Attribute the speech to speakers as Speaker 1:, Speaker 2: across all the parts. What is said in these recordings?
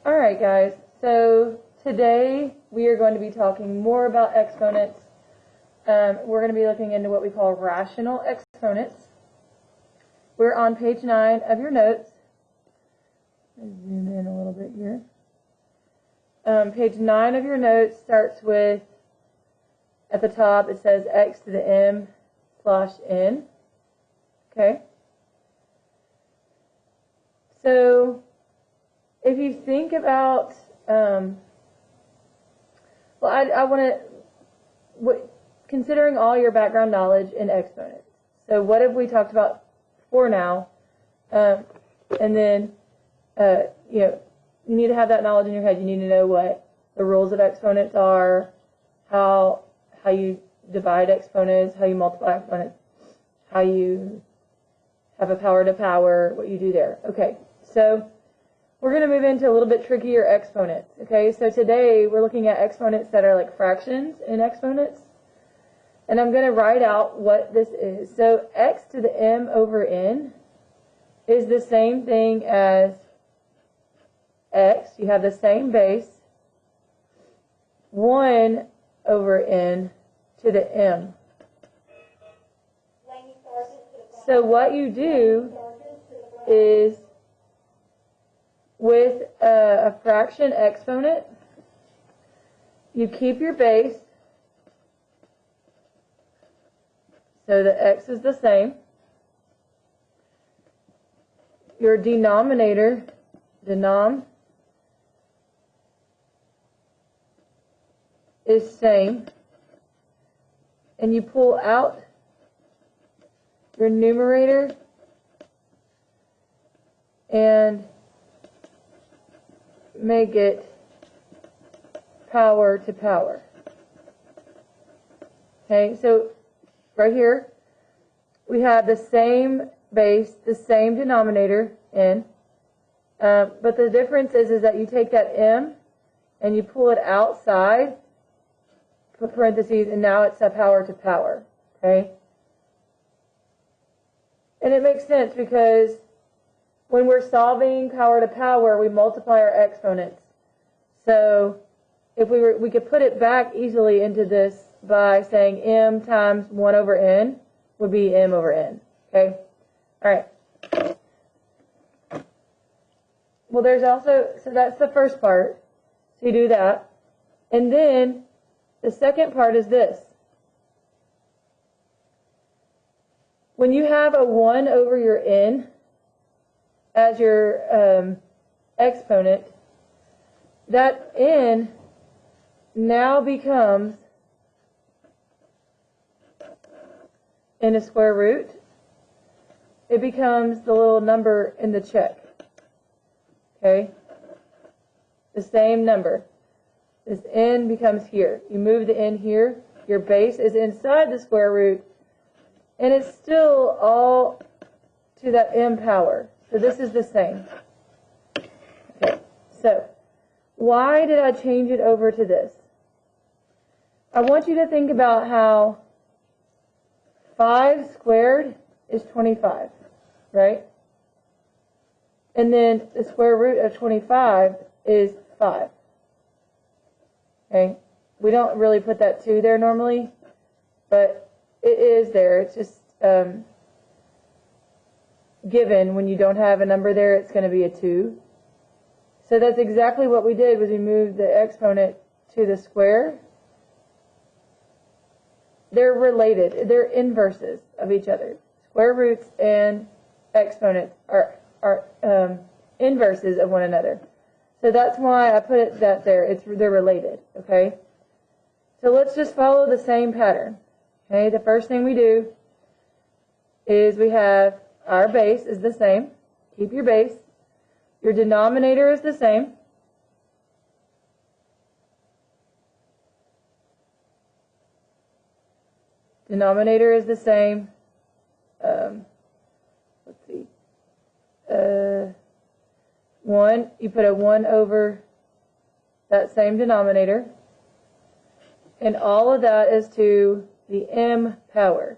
Speaker 1: Alright guys, so today we are going to be talking more about exponents. We're going to be looking into what we call rational exponents. We're on page 9 of your notes. Zoom in a little bit here. Page 9 of your notes starts with, at the top it says x to the m / n. Okay? So, if you think about, I want to, considering all your background knowledge in exponents. So what have we talked about before now? And then, you need to have that knowledge in your head. You need to know what the rules of exponents are, how you divide exponents, how you multiply exponents, how you have a power to power, what you do there. Okay, so we're going to move into a little bit trickier exponents. Okay, so today we're looking at exponents that are like fractions in exponents. And I'm going to write out what this is. So x to the m over n is the same thing as x. You have the same base. 1 over n to the m. So what you do is, with a fraction exponent, you keep your base, so the x is the same. Your denominator, denom, is same. And you pull out your numerator and make it power to power. Okay, so right here we have the same base, the same denominator, n, but the difference is that you take that m and you pull it outside, put parentheses, and now it's a power to power. Okay, and it makes sense because when we're solving power to power, we multiply our exponents. So if we could put it back easily into this by saying m times 1 over n would be m over n. Okay? All right. Well, there's also, so that's the first part. So you do that. And then the second part is this. When you have a 1 over your n as your exponent, that n now becomes in a square root. It becomes the little number in the check. Okay? The same number. This n becomes here. You move the n here. Your base is inside the square root. And it's still all to that m power. So this is the same. Okay, so why did I change it over to this? I want you to think about how 5 squared is 25, right? And then the square root of 25 is 5. Okay, we don't really put that 2 there normally, but it is there. It's just given. When you don't have a number there, it's going to be a 2. So that's exactly what we did, was we moved the exponent to the square. They're related. They're inverses of each other. Square roots and exponents are inverses of one another. So that's why I put that there. They're related. Okay. So let's just follow the same pattern. Okay. The first thing we do is we have our base is the same. Keep your base. Your denominator is the same. Denominator is the same. Let's see. 1, you put a 1 over that same denominator. And all of that is to the m power.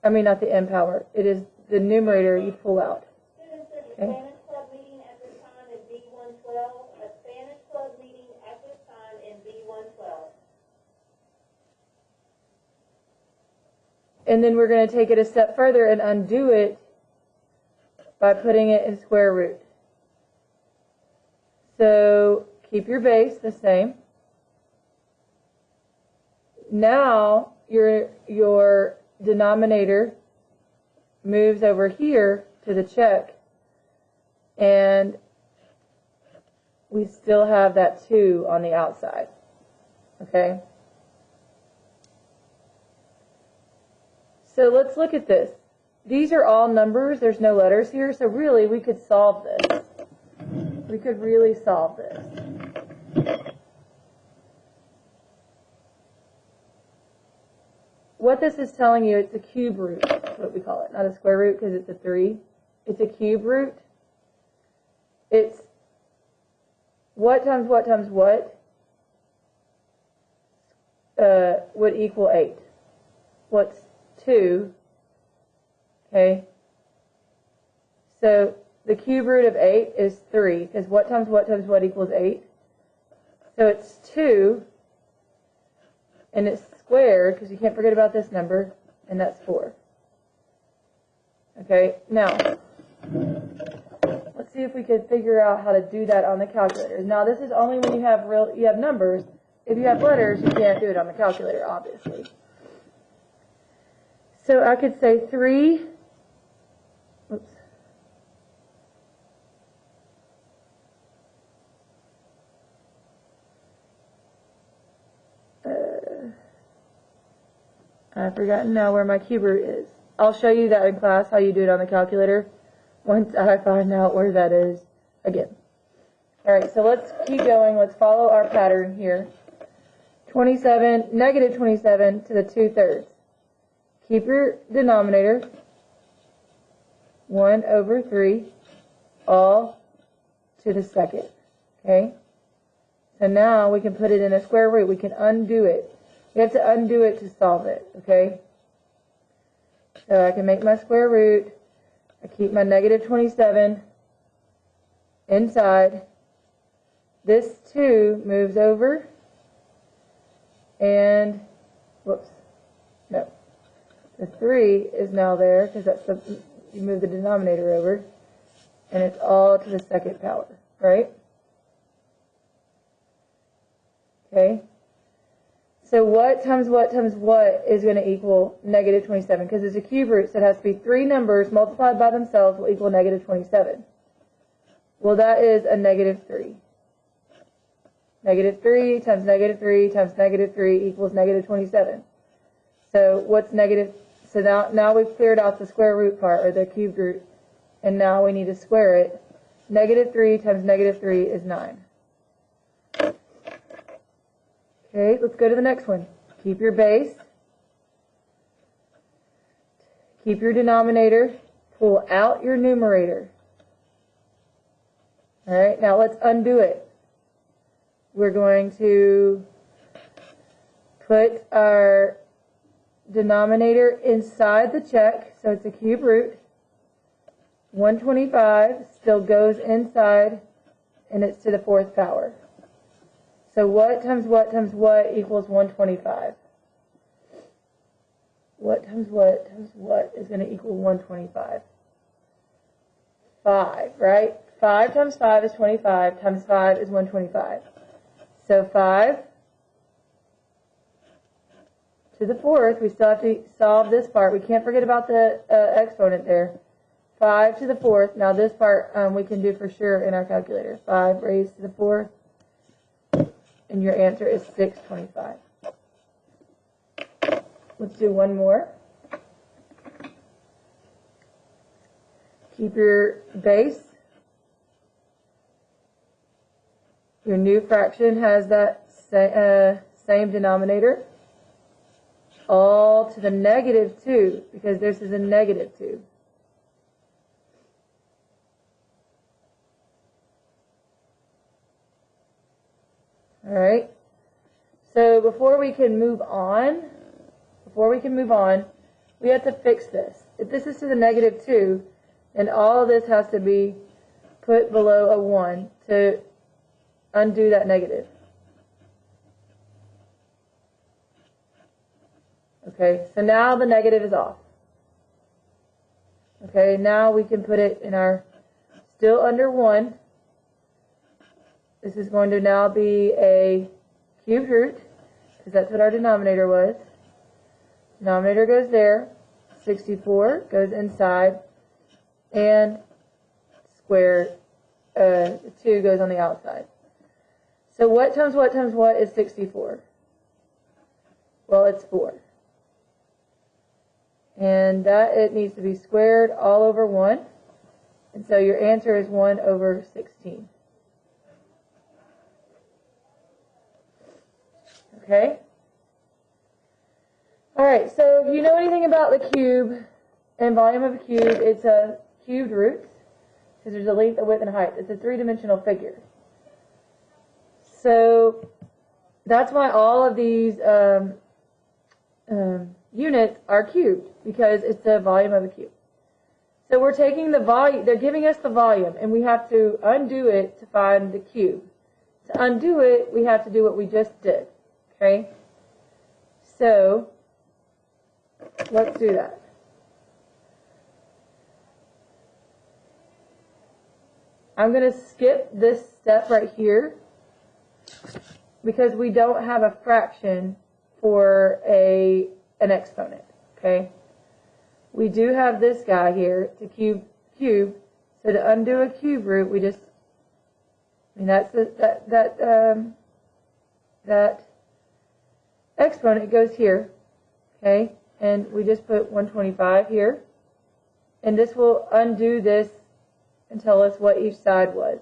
Speaker 1: I mean, not the m power. It is the numerator you pull out.
Speaker 2: Students, the Spanish Club meeting at this time is D112.
Speaker 1: And then we're going to take it a step further and undo it by putting it in square root. So keep your base the same. Now your denominator moves over here to the check, and we still have that 2 on the outside. Okay? So let's look at this. These are all numbers. There's no letters here, so really we could solve this. We could really solve this. What this is telling you, it's a cube root. That's what we call it. Not a square root because it's a 3. It's a cube root. It's what times what times what would equal 8. What's 2? Okay. So the cube root of 8 is 3, because what times what equals 8? So it's 2, and it's squared, because you can't forget about this number, and that's 4. Okay, now, let's see if we could figure out how to do that on the calculator. Now, this is only when you have numbers. If you have letters, you can't do it on the calculator, obviously. So I could say 3, oops. I've forgotten now where my cube root is. I'll show you that in class, how you do it on the calculator, once I find out where that is again. Alright, so let's keep going. Let's follow our pattern here. 27, negative 27 to the 2/3. Keep your denominator, 1 over 3, all to the second. Okay? So now we can put it in a square root. We can undo it. We have to undo it to solve it, okay? So I can make my square root. I keep my negative 27 inside. This 2 moves over. And, whoops, no. The 3 is now there, because that's you move the denominator over. And it's all to the second power, right? Okay? So what times what times what is going to equal negative 27? Because it's a cube root, so it has to be 3 numbers multiplied by themselves will equal negative 27. Well, that is a negative 3. Negative 3 times negative 3 times negative 3 equals negative 27. So what's negative? So now we've cleared out the square root part, or the cube root, and now we need to square it. Negative 3 times negative 3 is 9. Okay, let's go to the next one. Keep your base. Keep your denominator. Pull out your numerator. Alright, now let's undo it. We're going to put our denominator inside the check, so it's a cube root. 125 still goes inside, and it's to the 4th power. So what times what times what equals 125? What times what is going to equal 125? 5, right? 5 times 5 is 25, times 5 is 125. So 5 to the 4th, we still have to solve this part. We can't forget about the exponent there. 5 to the 4th. Now this part we can do for sure in our calculator. 5 raised to the 4th. And your answer is 625. Let's do one more. Keep your base. Your new fraction has that same denominator. All to the negative 2, because this is a negative 2. Alright, so before we can move on, we have to fix this. If this is to the negative 2, then all of this has to be put below a 1 to undo that negative. Okay, so now the negative is off. Okay, now we can put it in our still under 1. This is going to now be a cubed root, because that's what our denominator was. Denominator goes there. 64 goes inside, and square 2 goes on the outside. So what times what is 64? Well, it's 4. And that it needs to be squared all over 1. And so your answer is 1 over 16. Okay? Alright, so if you know anything about the cube and volume of a cube, it's a cubed root, because there's a length, a width, and a height. It's a 3-dimensional figure. So that's why all of these units are cubed, because it's the volume of a cube. So we're taking the volume, they're giving us the volume, and we have to undo it to find the cube. To undo it, we have to do what we just did. Okay? So let's do that. I'm going to skip this step right here because we don't have a fraction for an exponent. Okay? We do have this guy here to cube. So to undo a cube root, we just, that's that exponent goes here. Okay? And we just put 125 here. And this will undo this and tell us what each side was.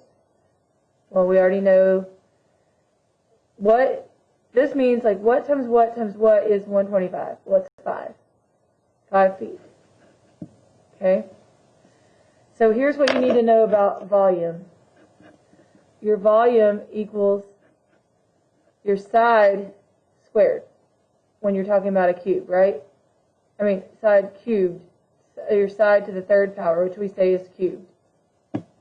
Speaker 1: Well, we already know what this means, like what times what is 125? What's 5? 5 feet. Okay? So here's what you need to know about volume. Your volume equals your side squared when you're talking about a cube, right? I mean, side cubed. Your side to the third power, which we say is cubed.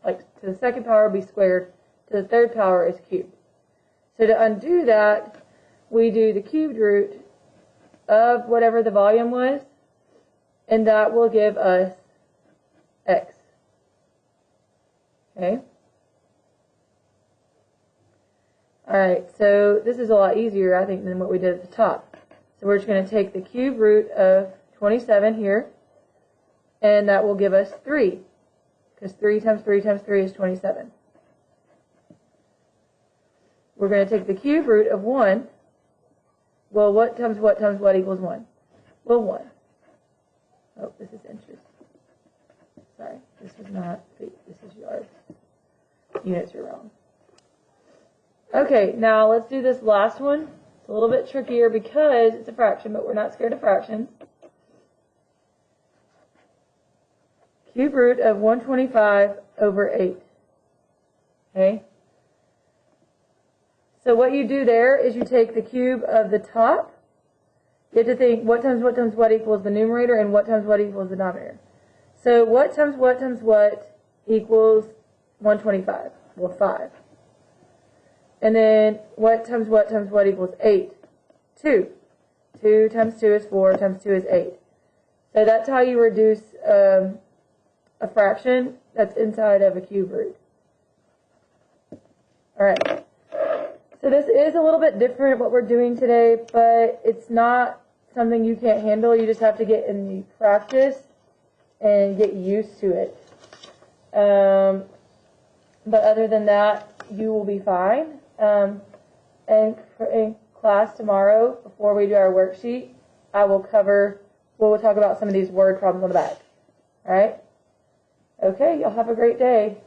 Speaker 1: Like, to the second power would be squared. To the third power is cubed. So to undo that, we do the cubed root of whatever the volume was, and that will give us x. Okay? Alright, so this is a lot easier, I think, than what we did at the top. So we're just going to take the cube root of 27 here, and that will give us 3. Because 3 times 3 times 3 is 27. We're going to take the cube root of 1. Well, what times what equals 1? Well, 1. Oh, this is inches. Sorry, this is not feet. This is yards. Units are wrong. Okay, now let's do this last one. It's a little bit trickier because it's a fraction, but we're not scared of fractions. Cube root of 125 over 8. Okay? So what you do there is you take the cube of the top. You have to think what times what equals the numerator and what times what equals the denominator. So what times what equals 125? Well, 5. And then what times what equals 8? 2. 2 times 2 is 4 times 2 is 8. So that's how you reduce a fraction that's inside of a cube root. Alright, so this is a little bit different what we're doing today, but it's not something you can't handle. You just have to get in the practice and get used to it. But other than that, you will be fine. And in class tomorrow, before we do our worksheet, we'll talk about some of these word problems on the back. Alright? Okay, y'all have a great day.